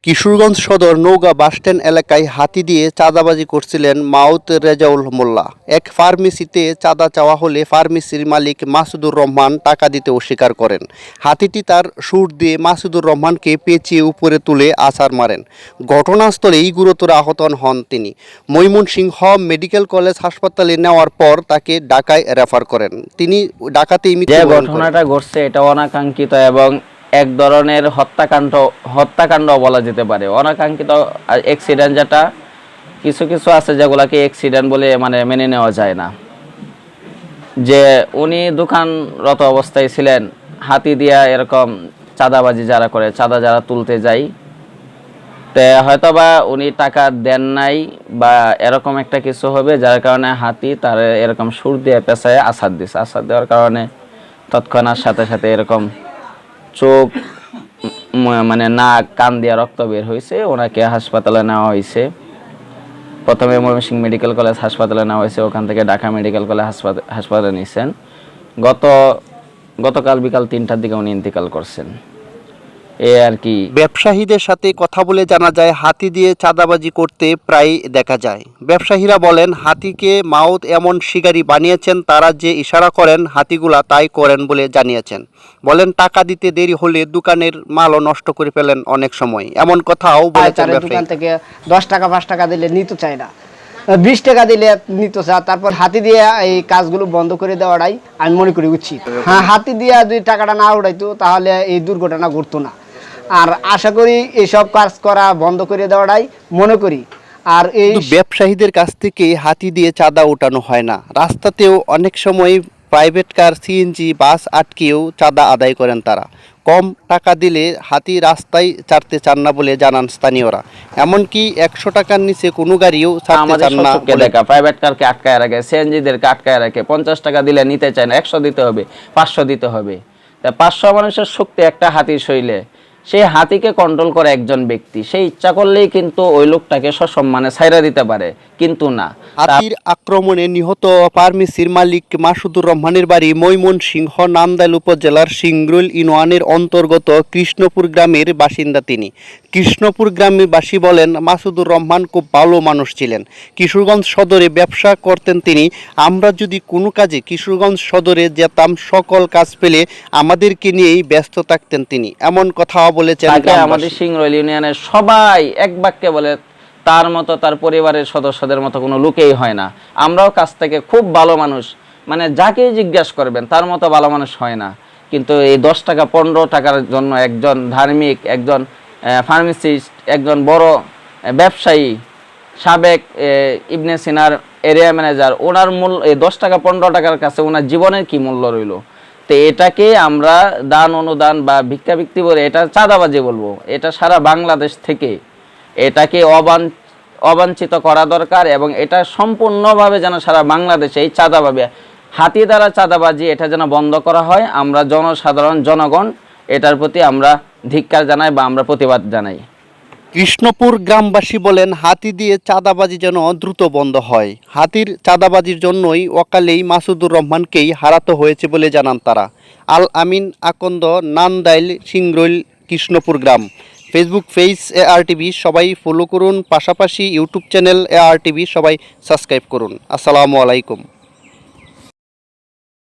কিশোরগঞ্জ সদর নওগাঁ বাসস্ট্যান্ড এলাকায় হাতি দিয়ে চাঁদাবাজি করছিলেন মাউত রেজাউল মোল্লা। এক ফার্মেসিতে চাঁদা চাওয়া হলে ফার্মেসির মালিক মাসুদুর রহমান টাকা দিতে অস্বীকার করেন। হাতিটি তার সুর দিয়ে মাসুদুর রহমানকে পেঁচিয়ে উপরে তুলে আছাড় মারেন। ঘটনাস্থলেই গুরুতর আহত হন তিনি। ময়মনসিংহ মেডিকেল কলেজ হাসপাতালে নেওয়ার পর তাকে ঢাকায় রেফার করেন। তিনি ঢাকাতেই মৃত্যুবরণ করেন। ঘটনাটা ঘটছে এটা অনাকাঙ্ক্ষিত এবং এক ধরনের হত্যাকাণ্ড বলা যেতে পারে। অনাকাঙ্ক্ষিত অ্যাক্সিডেন্ট যেটা কিছু কিছু আছে যেগুলাকে অ্যাক্সিডেন্ট বলে মেনে নেওয়া যায় না। যে উনি দোকানরত অবস্থায় ছিলেন, হাতি দিয়া এরকম চাঁদাবাজি যারা করে, চাঁদা যারা তুলতে যায়, তে হয়তোবা উনি টাকা দেন নাই বা এরকম একটা কিছু হবে, যার কারণে হাতি তার এরকম সুর দিয়ে পেঁচায় আছাড় দিছে। আছাড় দেওয়ার কারণে তৎক্ষণাৎ সাথে সাথে এরকম চোখ নাক কান দিয়ে রক্ত বের হয়েছে। ওনাকে হাসপাতালে নেওয়া হয়েছে। প্রথমে ময়মনসিংহ মেডিকেল কলেজ হাসপাতালে নেওয়া হয়েছে, ওখান থেকে ঢাকা মেডিকেল কলেজ হাসপাতালে নিয়েছেন। গতকাল বিকাল ৩টার দিকে উনি ইন্তেকাল করছেন। আর কি ব্যবসায়ীদের সাথে কথা বলে জানা যায় হাতি দিয়ে চাঁদাবাজি করতে প্রায় দেখা যায়। ব্যবসায়ীরা বলেন হাতিকে মাউত এমন শিকারি বানিয়েছেন, তারা যে ইশারা করেন হাতিগুলা তাই করেন বলে জানিয়েছেন। বলেন টাকা দিতে দেরি হলে দোকানের মালও নষ্ট করে ফেলেন অনেক সময়, এমন কথাও বলেছেন। দোকান থেকে 10 টাকা 5 টাকা দিলে নিতে চায় না, 20 টাকা দিলে নিতে চায়। তারপর হাতি দিয়ে এই কাজগুলো বন্ধ করে দেওয়াটাই আমি মনে করি উচিত। হ্যাঁ, হাতি দিয়ে যদি টাকাটা না উঠাইতো তাহলে এই দুর্ঘটনা ঘটতো না। আর আশা করি এইসব কাজ করা বন্ধ করে দেওয়াটাই মনে করি। আর এই ব্যবসায়ীদের কাছ থেকে হাতি দিয়ে চাঁদা ওঠানো হয় না, রাস্তাতেও অনেক সময় প্রাইভেট কার, সিএনজি, বাস আটকেও চাঁদা আদায় করেন তারা। কম টাকা দিলে হাতি রাস্তায় ছাড়তে চান না বলে জানান স্থানীয়রা। এমনকি 100 টাকার নিচে কোনো গাড়িও ছাড়তে চান না। প্রাইভেট কারকে আটকায় রাখে, সিএনজিদেরকে আটকায় রাখে। 50 টাকা দিলে নিতে চায় না, 100 দিতে হবে, 500 দিতে হবে। তা 500 মানুষের শক্তি একটা হাতির শরীরে। সেই হাতিকে কন্ট্রোল করে একজন ব্যক্তি, সেই ইচ্ছা করলেই কিন্তু ওই লোকটাকে সসম্মানে ছাইরা দিতে পারে, কিন্তু না। হাতির আক্রমণে নিহত ফার্মেসির মালিক মাসুদুর রহমানের বাড়ি ময়মনসিংহ নান্দাইল উপজেলার সিংরুল ইউনিয়নের অন্তর্গত কৃষ্ণপুর গ্রামের বাসিন্দা তিনি। কৃষ্ণপুর গ্রামবাসী বলেন মাসুদুর রহমান খুব ভালো মানুষ ছিলেন। কিশোরগঞ্জ সদরে ব্যবসা করতেন তিনি। আমরা যদি কোনো কাজে কিশোরগঞ্জ সদরে যেতাম, সকল কাজ পেলে আমাদেরকে নিয়েই ব্যস্ত থাকতেন তিনি, এমন কথা বলেছেন। আমাদের সিংরুল ইউনিয়নের সবাই এক বাক্যে বলে তার মতো, তার পরিবারের সদস্যদের মতো কোনো লোকেই হয় না। আমরাও কাছ থেকে খুব ভালো মানুষ, যাকে জিজ্ঞাসা করবেন তার মতো ভালো মানুষ হয় না। কিন্তু এই 10 টাকা 15 টাকার জন্য একজন ধার্মিক, একজন ফার্মাসিস্ট, একজন বড় ব্যবসায়ী, সাবেক ইবনে সিনার এরিয়া ম্যানেজার, ওনার মূল্য এই 10 টাকা 15 টাকার কাছে ওনার জীবনের কি মূল্য রইল? তো এটাকে আমরা দান অনুদান বা ভিক্ষাবৃত্তি বলে এটা চাঁদাবাজি বলবো। এটা সারা বাংলাদেশ থেকে এটাকে অবাঞ্ছিত করা দরকার এবং এটা সম্পূর্ণভাবে যেন সারা বাংলাদেশে এই চাঁদাবাজি, হাতি দ্বারা চাঁদাবাজি, এটা যেন বন্ধ করা হয়। আমরা জনসাধারণ, জনগণ এটার প্রতি আমরা ধিক্কার জানাই বা আমরা প্রতিবাদ জানাই। কৃষ্ণপুর গ্রামবাসী বলেন হাতি দিয়ে চাঁদাবাজি যেন দ্রুত বন্ধ হয়। হাতির চাঁদাবাজির জন্যই অকালেই মাসুদুর রহমানকেই হারাতে হয়েছে বলে জানান তারা। আল আমিন আকন্দ, নান্দাইল, সিংরুল, কৃষ্ণপুর গ্রাম। ফেসবুক পেজ AR TV সবাই ফলো করুন, পাশাপাশি ইউটিউব চ্যানেল AR TV সবাই সাবস্ক্রাইব করুন। আসসালামু আলাইকুম।